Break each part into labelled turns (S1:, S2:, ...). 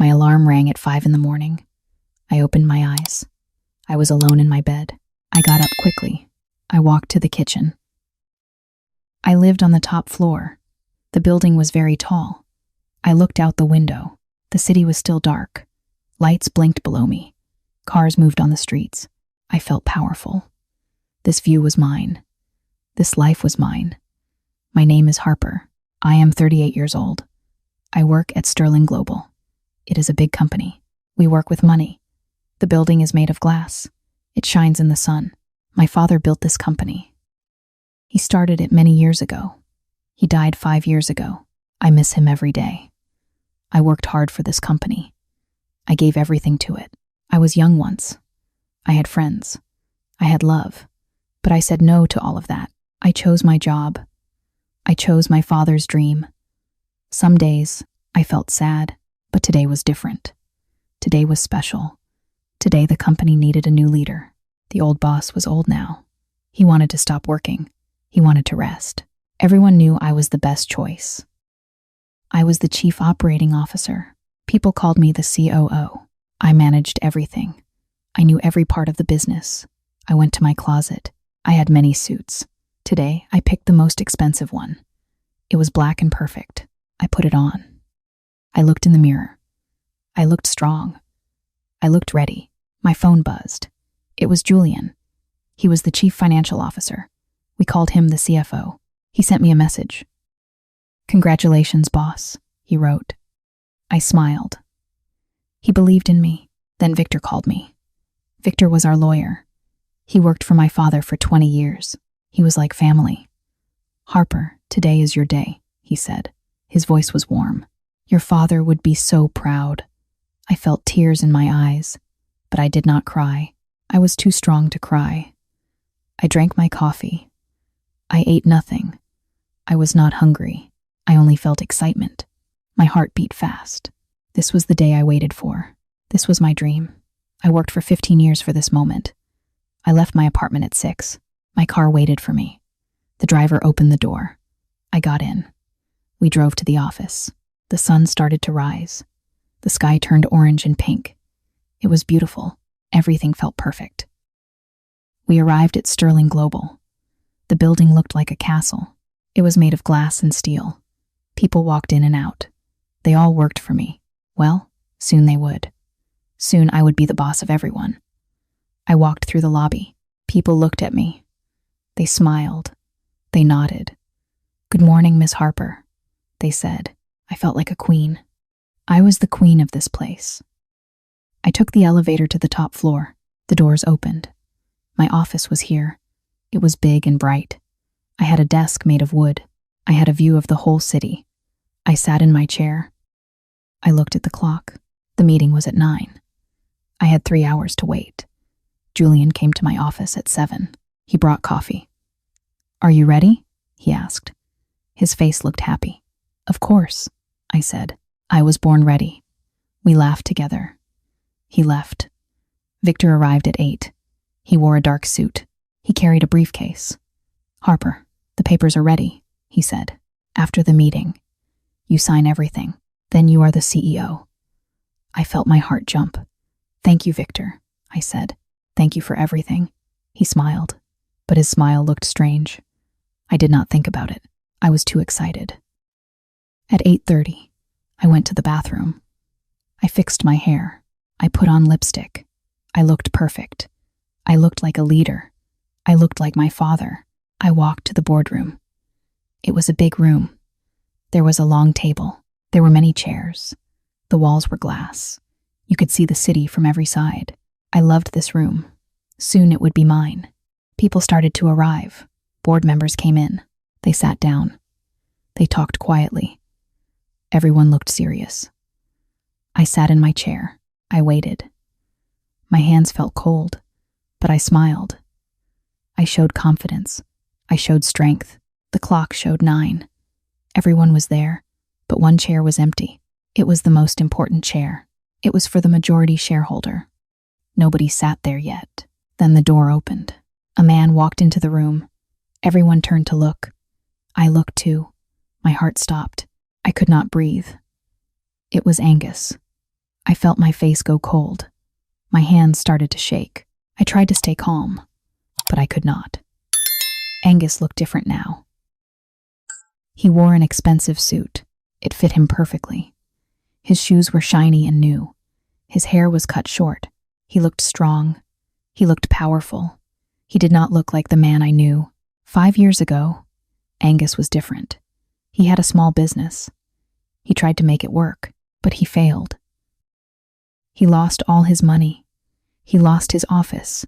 S1: My alarm rang at 5 in the morning. I opened my eyes. I was alone in my bed. I got up quickly. I walked to the kitchen. I lived on the top floor. The building was very tall. I looked out the window. The city was still dark. Lights blinked below me. Cars moved on the streets. I felt powerful. This view was mine. This life was mine. My name is Harper. I am 38 years old. I work at Sterling Global. It is a big company. We work with money. The building is made of glass. It shines in the sun. My father built this company. He started it many years ago. He died 5 years ago. I miss him every day. I worked hard for this company. I gave everything to it. I was young once. I had friends. I had love. But I said no to all of that. I chose my job. I chose my father's dream. Some days I felt sad, but today was different. Today was special. Today the company needed a new leader. The old boss was old now. He wanted to stop working. He wanted to rest. Everyone knew I was the best choice. I was the chief operating officer. People called me the COO. I managed everything. I knew every part of the business. I went to my closet. I had many suits. Today, I picked the most expensive one. It was black and perfect. I put it on. I looked in the mirror. I looked strong. I looked ready. My phone buzzed. It was Julian. He was the chief financial officer. We called him the CFO. He sent me a message. "Congratulations, boss," he wrote. I smiled. He believed in me. Then Victor called me. Victor was our lawyer. He worked for my father for 20 years. He was like family. "Harper, today is your day," he said. His voice was warm. "Your father would be so proud." I felt tears in my eyes, but I did not cry. I was too strong to cry. I drank my coffee. I ate nothing. I was not hungry. I only felt excitement. My heart beat fast. This was the day I waited for. This was my dream. I worked for 15 years for this moment. I left my apartment at 6. My car waited for me. The driver opened the door. I got in. We drove to the office. The sun started to rise. The sky turned orange and pink. It was beautiful. Everything felt perfect. We arrived at Sterling Global. The building looked like a castle. It was made of glass and steel. People walked in and out. They all worked for me. Well, soon they would. Soon I would be the boss of everyone. I walked through the lobby. People looked at me. They smiled. They nodded. "Good morning, Miss Harper," they said. I felt like a queen. I was the queen of this place. I took the elevator to the top floor. The doors opened. My office was here. It was big and bright. I had a desk made of wood. I had a view of the whole city. I sat in my chair. I looked at the clock. The meeting was at 9. I had 3 hours to wait. Julian came to my office at 7. He brought coffee. "Are you ready?" he asked. His face looked happy. "Of course," I said. I was born ready. We laughed together. He left. Victor arrived at 8. He wore a dark suit. He carried a briefcase. "Harper, the papers are ready," he said. "After the meeting, you sign everything. Then you are the CEO." I felt my heart jump. "Thank you, Victor," I said. "Thank you for everything." He smiled, but his smile looked strange. I did not think about it. I was too excited. At 8:30, I went to the bathroom. I fixed my hair. I put on lipstick. I looked perfect. I looked like a leader. I looked like my father. I walked to the boardroom. It was a big room. There was a long table. There were many chairs. The walls were glass. You could see the city from every side. I loved this room. Soon it would be mine. People started to arrive. Board members came in. They sat down. They talked quietly. Everyone looked serious. I sat in my chair. I waited. My hands felt cold, but I smiled. I showed confidence. I showed strength. The clock showed 9. Everyone was there, but one chair was empty. It was the most important chair. It was for the majority shareholder. Nobody sat there yet. Then the door opened. A man walked into the room. Everyone turned to look. I looked too. My heart stopped. I could not breathe. It was Angus. I felt my face go cold. My hands started to shake. I tried to stay calm, but I could not. Angus looked different now. He wore an expensive suit. It fit him perfectly. His shoes were shiny and new. His hair was cut short. He looked strong. He looked powerful. He did not look like the man I knew. 5 years ago, Angus was different. He had a small business. He tried to make it work, but he failed. He lost all his money. He lost his office.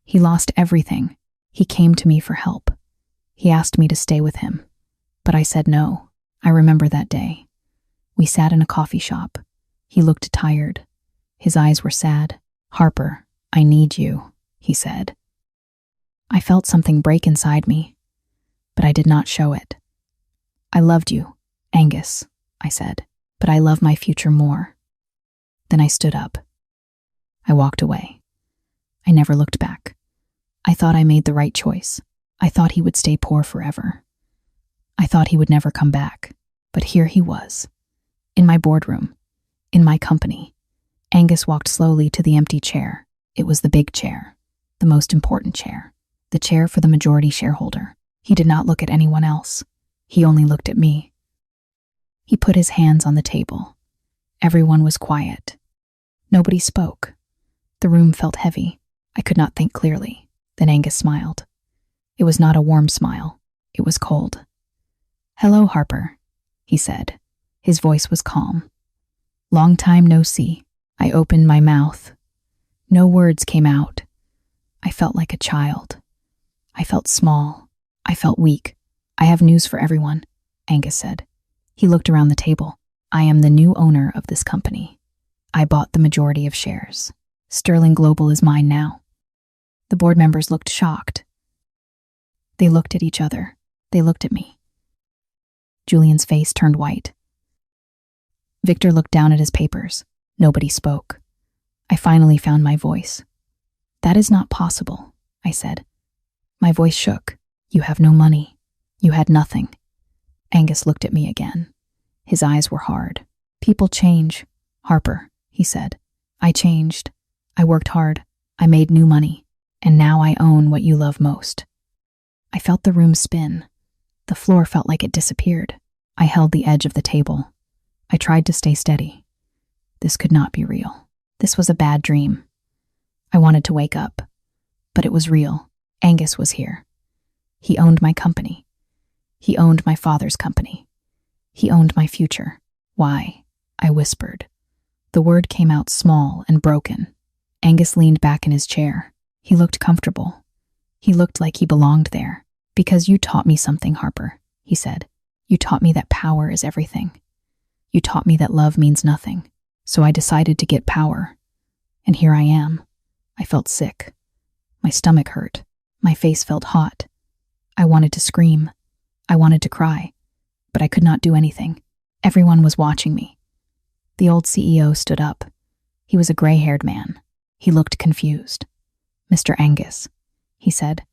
S1: He lost everything. He came to me for help. He asked me to stay with him, but I said no. I remember that day. We sat in a coffee shop. He looked tired. His eyes were sad. "Harper, I need you," he said. I felt something break inside me, but I did not show it. "I loved you, Angus," I said, "but I love my future more." Then I stood up. I walked away. I never looked back. I thought I made the right choice. I thought he would stay poor forever. I thought he would never come back, but here he was. In my boardroom, in my company. Angus walked slowly to the empty chair. It was the big chair, the most important chair, the chair for the majority shareholder. He did not look at anyone else. He only looked at me. He put his hands on the table. Everyone was quiet. Nobody spoke. The room felt heavy. I could not think clearly. Then Angus smiled. It was not a warm smile. It was cold. "Hello, Harper," he said. His voice was calm. "Long time no see." I opened my mouth. No words came out. I felt like a child. I felt small. I felt weak. "I have news for everyone," Angus said. He looked around the table. "I am the new owner of this company. I bought the majority of shares. Sterling Global is mine now." The board members looked shocked. They looked at each other. They looked at me. Julian's face turned white. Victor looked down at his papers. Nobody spoke. I finally found my voice. "That is not possible," I said. My voice shook. "You have no money. You had nothing." Angus looked at me again. His eyes were hard. "People change, Harper," he said. "I changed. I worked hard. I made new money. And now I own what you love most." I felt the room spin. The floor felt like it disappeared. I held the edge of the table. I tried to stay steady. This could not be real. This was a bad dream. I wanted to wake up, but it was real. Angus was here. He owned my company. He owned my father's company. He owned my future. "Why?" I whispered. The word came out small and broken. Angus leaned back in his chair. He looked comfortable. He looked like he belonged there. "Because you taught me something, Harper," he said. "You taught me that power is everything. You taught me that love means nothing. So I decided to get power. And here I am." I felt sick. My stomach hurt. My face felt hot. I wanted to scream. I wanted to cry. But I could not do anything. Everyone was watching me. The old CEO stood up. He was a gray-haired man. He looked confused. "Mr. Angus," he said,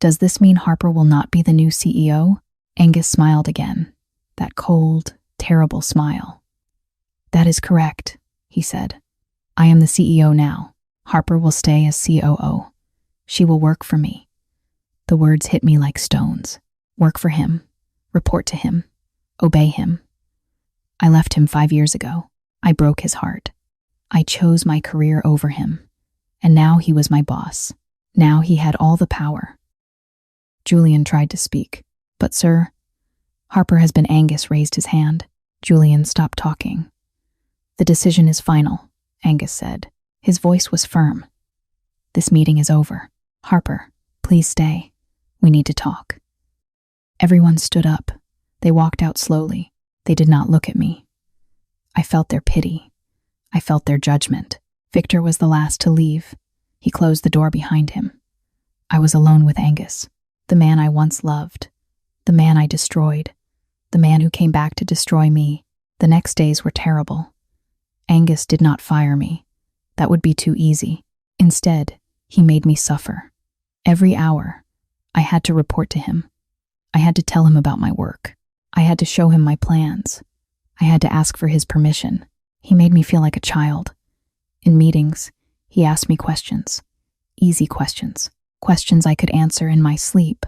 S1: "does this mean Harper will not be the new CEO?" Angus smiled again. That cold, terrible smile. "That is correct," he said. "I am the CEO now. Harper will stay as COO. She will work for me." The words hit me like stones. Work for him. Report to him. Obey him. I left him 5 years ago. I broke his heart. I chose my career over him. And now he was my boss. Now he had all the power. Julian tried to speak. "But sir," Harper has been. Angus raised his hand. Julian stopped talking. "The decision is final," Angus said. His voice was firm. "This meeting is over. Harper, please stay. We need to talk." Everyone stood up. They walked out slowly. They did not look at me. I felt their pity. I felt their judgment. Victor was the last to leave. He closed the door behind him. I was alone with Angus, the man I once loved, the man I destroyed, the man who came back to destroy me. The next days were terrible. Angus did not fire me. That would be too easy. Instead, he made me suffer. Every hour, I had to report to him. I had to tell him about my work. I had to show him my plans. I had to ask for his permission. He made me feel like a child. In meetings, he asked me questions. Easy questions. Questions I could answer in my sleep.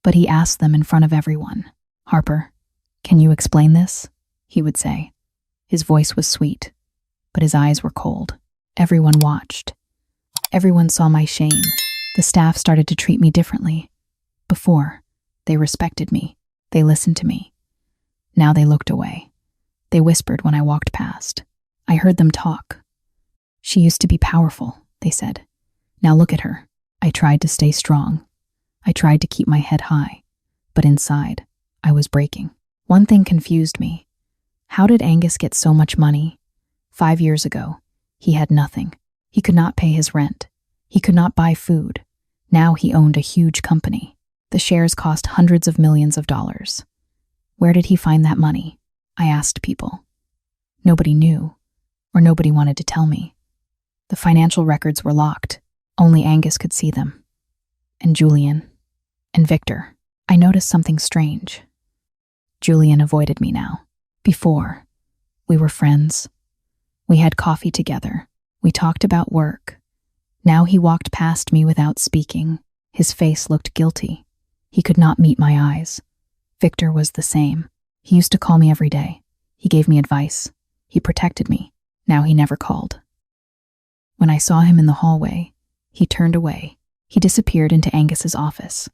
S1: But he asked them in front of everyone. "Harper, can you explain this?" he would say. His voice was sweet, but his eyes were cold. Everyone watched. Everyone saw my shame. The staff started to treat me differently. Before, they respected me. They listened to me. Now they looked away. They whispered when I walked past. I heard them talk. "She used to be powerful," they said. "Now look at her." I tried to stay strong. I tried to keep my head high. But inside, I was breaking. One thing confused me. How did Angus get so much money? 5 years ago, he had nothing. He could not pay his rent. He could not buy food. Now he owned a huge company. The shares cost hundreds of millions of dollars. Where did he find that money? I asked people. Nobody knew, or nobody wanted to tell me. The financial records were locked. Only Angus could see them. And Julian. And Victor. I noticed something strange. Julian avoided me now. Before, we were friends. We had coffee together. We talked about work. Now he walked past me without speaking. His face looked guilty. He could not meet my eyes. Victor was the same. He used to call me every day. He gave me advice. He protected me. Now he never called. When I saw him in the hallway, he turned away. He disappeared into Angus's office.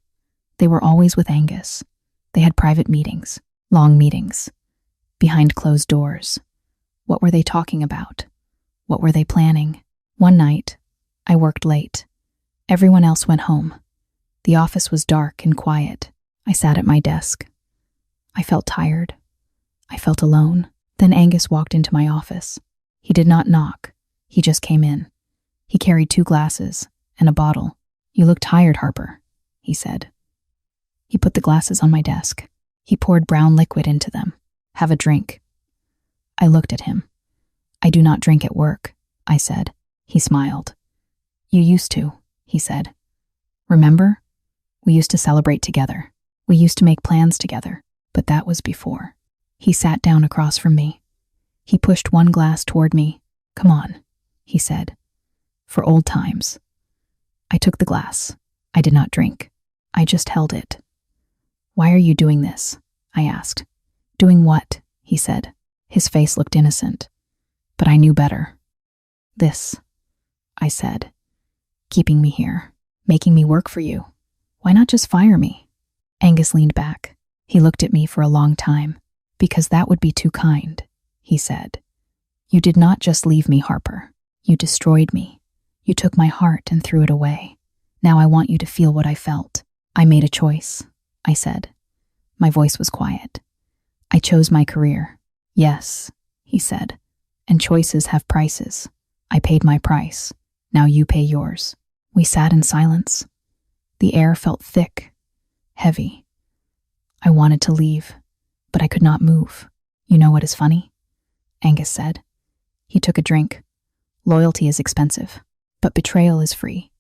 S1: They were always with Angus. They had private meetings, long meetings, behind closed doors. What were they talking about? What were they planning? One night, I worked late. Everyone else went home. The office was dark and quiet. I sat at my desk. I felt tired. I felt alone. Then Angus walked into my office. He did not knock. He just came in. He carried 2 glasses and a bottle. "You look tired, Harper," he said. He put the glasses on my desk. He poured brown liquid into them. "Have a drink." I looked at him. "I do not drink at work," I said. He smiled. "You used to," he said. "Remember? We used to celebrate together. We used to make plans together, but that was before." He sat down across from me. He pushed 1 glass toward me. "Come on," he said. "For old times." I took the glass. I did not drink. I just held it. "Why are you doing this?" I asked. "Doing what?" he said. His face looked innocent. But I knew better. "This," I said. "Keeping me here. Making me work for you. Why not just fire me?" Angus leaned back. He looked at me for a long time. "Because that would be too kind," he said. "You did not just leave me, Harper. You destroyed me. You took my heart and threw it away. Now I want you to feel what I felt. I made a choice," I said. My voice was quiet. "I chose my career." "Yes," he said. "And choices have prices. I paid my price. Now you pay yours." We sat in silence. The air felt thick, heavy. I wanted to leave, but I could not move. "You know what is funny?" Angus said. He took a drink. "Loyalty is expensive, but betrayal is free.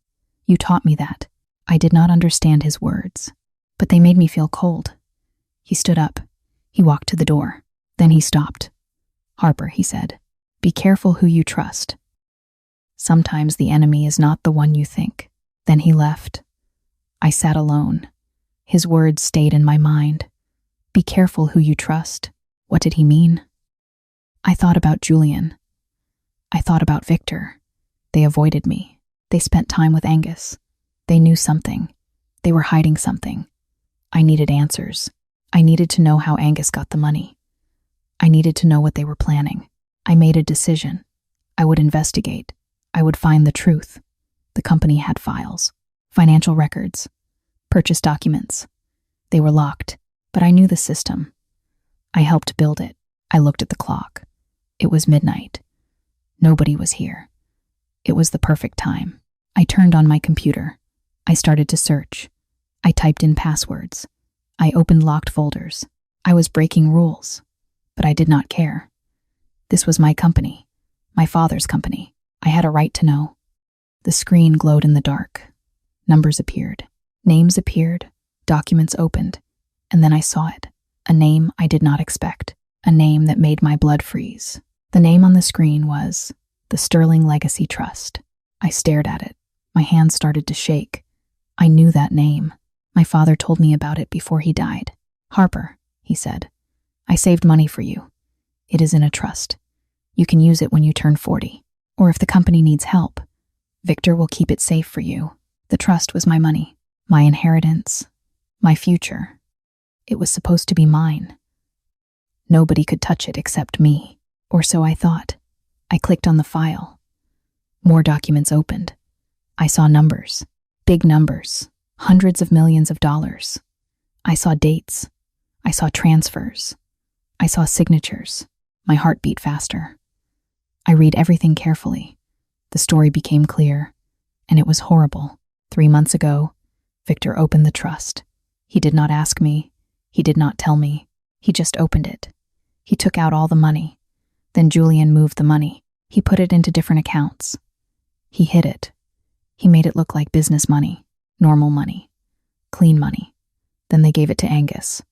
S1: You taught me that." I did not understand his words, but they made me feel cold. He stood up. He walked to the door. Then he stopped. "Harper," he said, "be careful who you trust. Sometimes the enemy is not the one you think." Then he left. I sat alone. His words stayed in my mind. Be careful who you trust. What did he mean? I thought about Julian. I thought about Victor. They avoided me. They spent time with Angus. They knew something. They were hiding something. I needed answers. I needed to know how Angus got the money. I needed to know what they were planning. I made a decision. I would investigate. I would find the truth. The company had files, financial records, purchase documents. They were locked, but I knew the system. I helped build it. I looked at the clock. It was midnight. Nobody was here. It was the perfect time. I turned on my computer. I started to search. I typed in passwords. I opened locked folders. I was breaking rules, but I did not care. This was my company, my father's company. I had a right to know. The screen glowed in the dark. Numbers appeared. Names appeared. Documents opened. And then I saw it. A name I did not expect. A name that made my blood freeze. The name on the screen was The Sterling Legacy Trust. I stared at it. My hands started to shake. I knew that name. My father told me about it before he died. "Harper," he said, "I saved money for you. It is in a trust. You can use it when you turn 40. Or if the company needs help, Victor will keep it safe for you." The trust was my money, my inheritance, my future. It was supposed to be mine. Nobody could touch it except me, or so I thought. I clicked on the file. More documents opened. I saw numbers, big numbers, hundreds of millions of dollars. I saw dates. I saw transfers. I saw signatures. My heart beat faster. I read everything carefully. The story became clear, and it was horrible. 3 months ago, Victor opened the trust. He did not ask me. He did not tell me. He just opened it. He took out all the money. Then Julian moved the money. He put it into different accounts. He hid it. He made it look like business money, normal money, clean money. Then they gave it to Angus.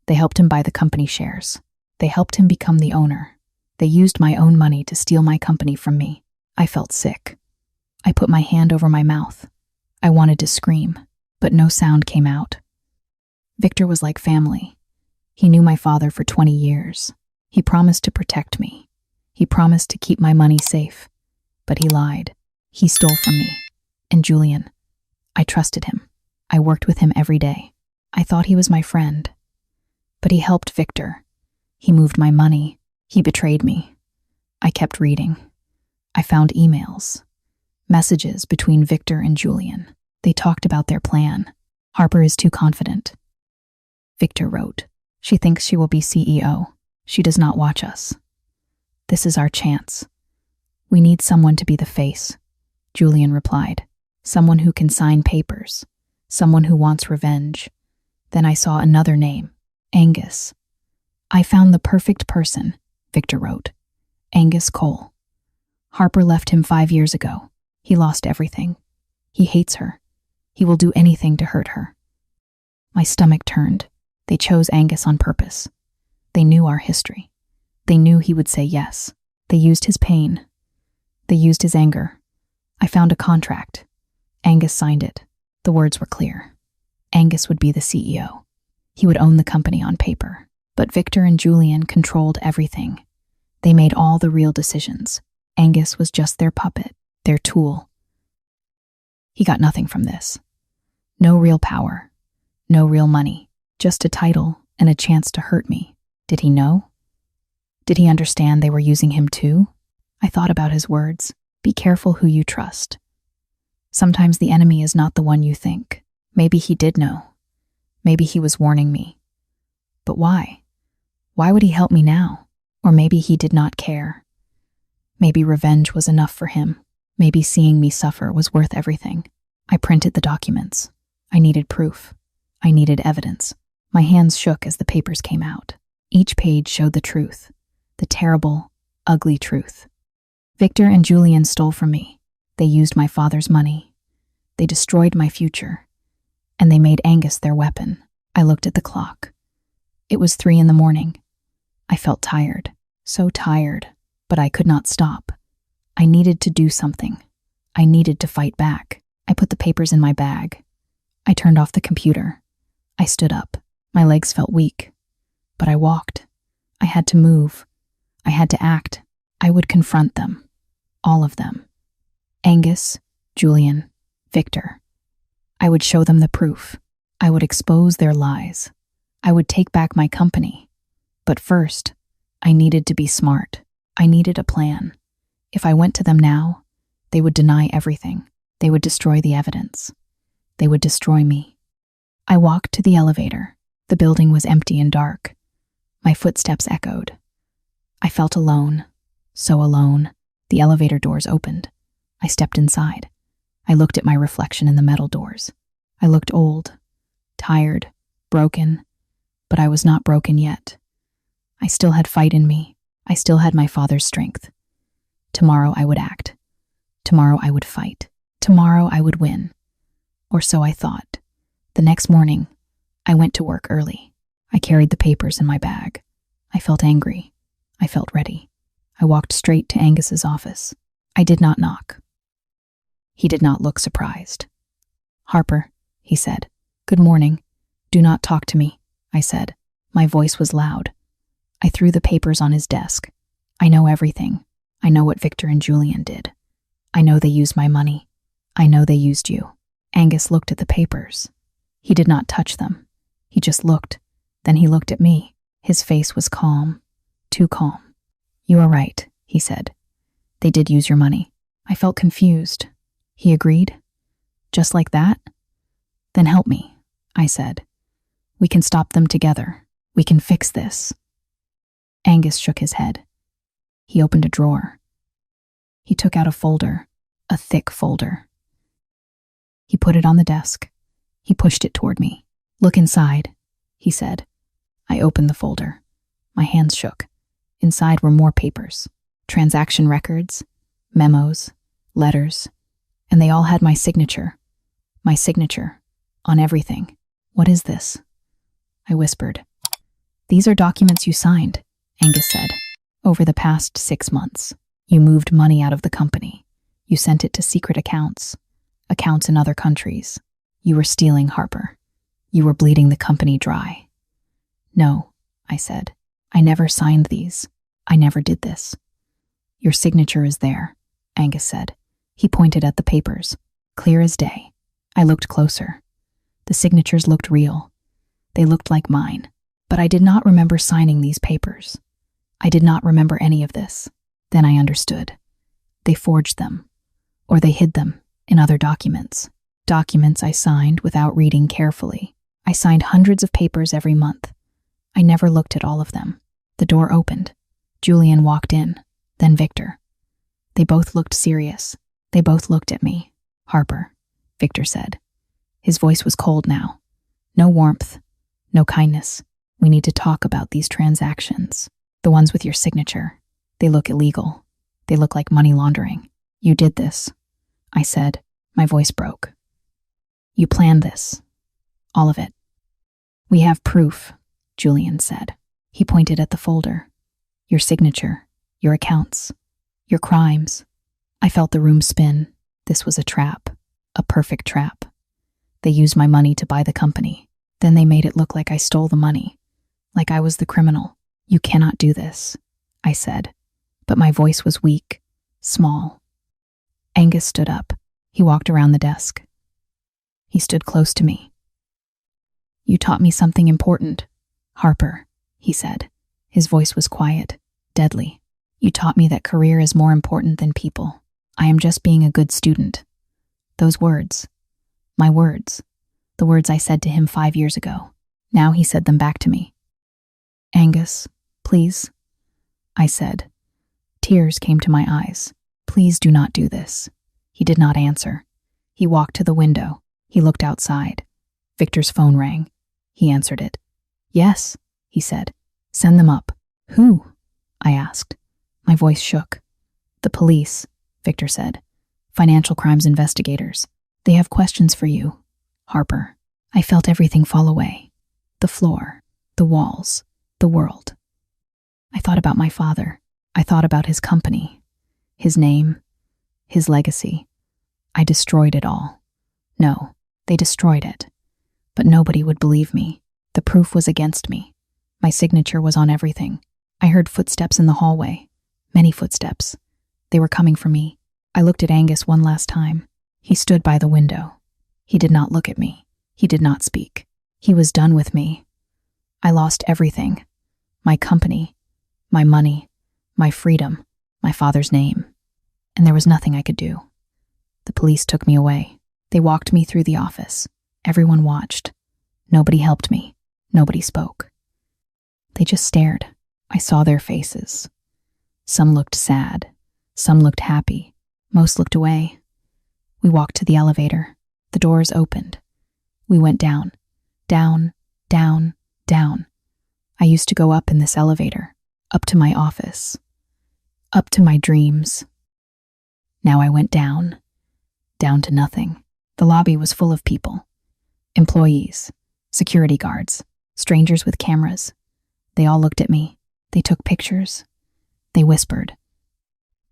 S1: They helped him buy the company shares. They helped him become the owner. They used my own money to steal my company from me. I felt sick. I put my hand over my mouth. I wanted to scream, but no sound came out. Victor was like family. He knew my father for 20 years. He promised to protect me. He promised to keep my money safe. But he lied. He stole from me. And Julian, I trusted him. I worked with him every day. I thought he was my friend. But he helped Victor. He moved my money. He betrayed me. I kept reading. I found emails, messages between Victor and Julian. They talked about their plan. "Harper is too confident." Victor wrote, "She thinks she will be CEO. She does not watch us. This is our chance. We need someone to be the face." Julian replied, "Someone who can sign papers. Someone who wants revenge." Then I saw another name, Angus. "I found the perfect person," Victor wrote. "Angus Cole. Harper left him 5 years ago. He lost everything. He hates her. He will do anything to hurt her." My stomach turned. They chose Angus on purpose. They knew our history. They knew he would say yes. They used his pain. They used his anger. I found a contract. Angus signed it. The words were clear. Angus would be the CEO. He would own the company on paper. But Victor and Julian controlled everything. They made all the real decisions. Angus was just their puppet, their tool. He got nothing from this. No real power. No real money. Just a title and a chance to hurt me. Did he know? Did he understand they were using him too? I thought about his words. Be careful who you trust. Sometimes the enemy is not the one you think. Maybe he did know. Maybe he was warning me. But why? Why would he help me now? Or maybe he did not care. Maybe revenge was enough for him. Maybe seeing me suffer was worth everything. I printed the documents. I needed proof. I needed evidence. My hands shook as the papers came out. Each page showed the truth. The terrible, ugly truth. Victor and Julian stole from me. They used my father's money. They destroyed my future. And they made Angus their weapon. I looked at the clock. It was 3 a.m. I felt tired. So tired. But I could not stop. I needed to do something. I needed to fight back. I put the papers in my bag. I turned off the computer. I stood up. My legs felt weak. But I walked. I had to move. I had to act. I would confront them. All of them. Angus, Julian, Victor. I would show them the proof. I would expose their lies. I would take back my company. But first, I needed to be smart. I needed a plan. If I went to them now, they would deny everything. They would destroy the evidence. They would destroy me. I walked to the elevator. The building was empty and dark. My footsteps echoed. I felt alone, so alone. The elevator doors opened. I stepped inside. I looked at my reflection in the metal doors. I looked old, tired, broken, but I was not broken yet. I still had fight in me. I still had my father's strength. Tomorrow I would act. Tomorrow I would fight. Tomorrow I would win. Or so I thought. The next morning, I went to work early. I carried the papers in my bag. I felt angry. I felt ready. I walked straight to Angus's office. I did not knock. He did not look surprised. "Harper," he said. "Good morning. Do not talk to me," I said. My voice was loud. I threw the papers on his desk. "I know everything. I know what Victor and Julian did. I know they used my money. I know they used you." Angus looked at the papers. He did not touch them. He just looked. Then he looked at me. His face was calm. Too calm. "You are right," he said. "They did use your money." I felt confused. He agreed? Just like that? "Then help me," I said. "We can stop them together. We can fix this." Angus shook his head. He opened a drawer. He took out a folder, a thick folder. He put it on the desk. He pushed it toward me. "Look inside," he said. I opened the folder. My hands shook. Inside were more papers, transaction records, memos, letters, and they all had my signature. My signature on everything. "What is this?" I whispered. "These are documents you signed," Angus said. "Over the past 6 months, you moved money out of the company. You sent it to secret accounts in other countries. You were stealing, Harper. You were bleeding the company dry." "No," I said. "I never signed these. I never did this." "Your signature is there," Angus said. He pointed at the papers, clear as day. I looked closer. The signatures looked real. They looked like mine. But I did not remember signing these papers. I did not remember any of this. Then I understood. They forged them, or they hid them in other documents. Documents I signed without reading carefully. I signed hundreds of papers every month. I never looked at all of them. The door opened. Julian walked in, then Victor. They both looked serious. They both looked at me. "Harper," Victor said. His voice was cold now. No warmth, no kindness. "We need to talk about these transactions. The ones with your signature. They look illegal. They look like money laundering. You did this," I said. My voice broke. "You planned this. All of it." "We have proof," Julian said. He pointed at the folder. "Your signature, your accounts, your crimes." I felt the room spin. This was a trap. A perfect trap. They used my money to buy the company. Then they made it look like I stole the money. Like I was the criminal. "You cannot do this," I said. But my voice was weak, small. Angus stood up. He walked around the desk. He stood close to me. "You taught me something important, Harper," he said. His voice was quiet, deadly. "You taught me that career is more important than people. I am just being a good student." Those words, my words, the words I said to him 5 years ago. Now he said them back to me. "Angus, please," I said. Tears came to my eyes. "Please do not do this." He did not answer. He walked to the window. He looked outside. Victor's phone rang. He answered it. "Yes," he said. "Send them up." "Who?" I asked. My voice shook. "The police," Victor said. "Financial crimes investigators. They have questions for you, Harper." I felt everything fall away. The floor, the walls, the world. I thought about my father. I thought about his company, his name, his legacy. I destroyed it all. No, they destroyed it. But nobody would believe me. The proof was against me. My signature was on everything. I heard footsteps in the hallway. Many footsteps. They were coming for me. I looked at Angus one last time. He stood by the window. He did not look at me. He did not speak. He was done with me. I lost everything. My company, my money, my freedom, my father's name. And there was nothing I could do. The police took me away. They walked me through the office. Everyone watched. Nobody helped me. Nobody spoke. They just stared. I saw their faces. Some looked sad. Some looked happy. Most looked away. We walked to the elevator. The doors opened. We went down. Down, down, down. I used to go up in this elevator. Up to my office. Up to my dreams. Now I went down. Down to nothing. The lobby was full of people. Employees. Security guards. Strangers with cameras. They all looked at me. They took pictures. They whispered.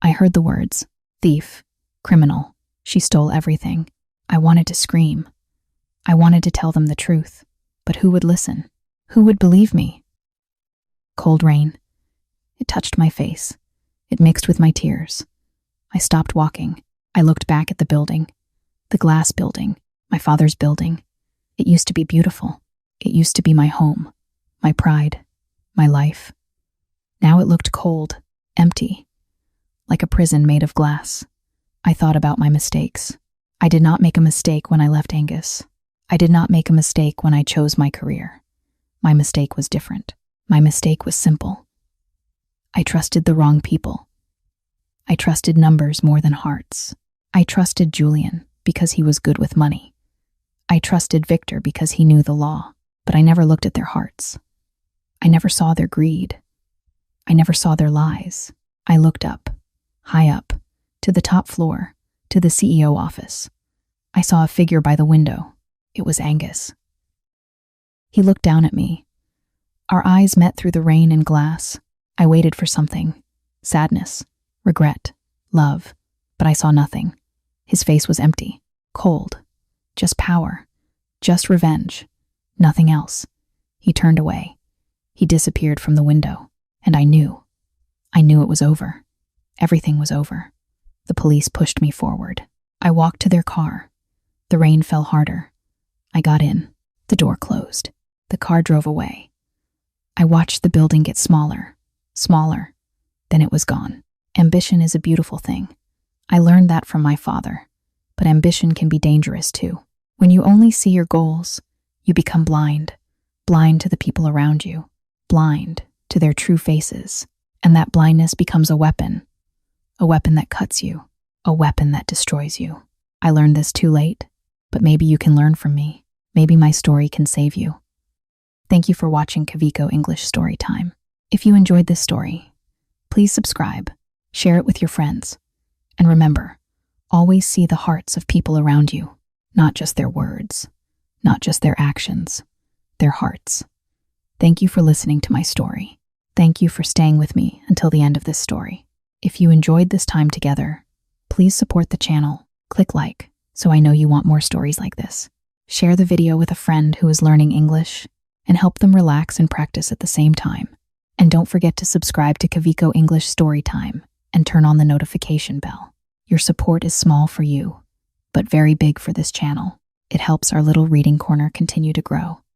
S1: I heard the words, Thief. Criminal. She stole everything. I wanted to scream. I wanted to tell them the truth. But who would listen? Who would believe me? Cold rain. It touched my face. It mixed with my tears. I stopped walking. I looked back at the building. The glass building. My father's building. It used to be beautiful. It used to be my home. My pride. My life. Now it looked cold. Empty. Like a prison made of glass. I thought about my mistakes. I did not make a mistake when I left Angus. I did not make a mistake when I chose my career. My mistake was different. My mistake was simple. I trusted the wrong people. I trusted numbers more than hearts. I trusted Julian because he was good with money. I trusted Victor because he knew the law, but I never looked at their hearts. I never saw their greed. I never saw their lies. I looked up, high up, to the top floor, to the CEO office. I saw a figure by the window. It was Angus. He looked down at me. Our eyes met through the rain and glass. I waited for something. Sadness, regret, love, but I saw nothing. His face was empty, cold, just power, just revenge, nothing else. He turned away. He disappeared from the window, and I knew it was over. Everything was over. The police pushed me forward. I walked to their car. The rain fell harder. I got in. The door closed. The car drove away. I watched the building get smaller, smaller. Then it was gone. Ambition is a beautiful thing. I learned that from my father. But ambition can be dangerous too. When you only see your goals, you become blind. Blind to the people around you. Blind to their true faces. And that blindness becomes a weapon. A weapon that cuts you. A weapon that destroys you. I learned this too late, but maybe you can learn from me. Maybe my story can save you. Thank you for watching Kavico English Storytime. If you enjoyed this story, please subscribe, share it with your friends, and remember, always see the hearts of people around you, not just their words, not just their actions, their hearts. Thank you for listening to my story. Thank you for staying with me until the end of this story. If you enjoyed this time together, please support the channel, click like, so I know you want more stories like this. Share the video with a friend who is learning English, and help them relax and practice at the same time. And don't forget to subscribe to Kavico English Storytime and turn on the notification bell. Your support is small for you, but very big for this channel. It helps our little reading corner continue to grow.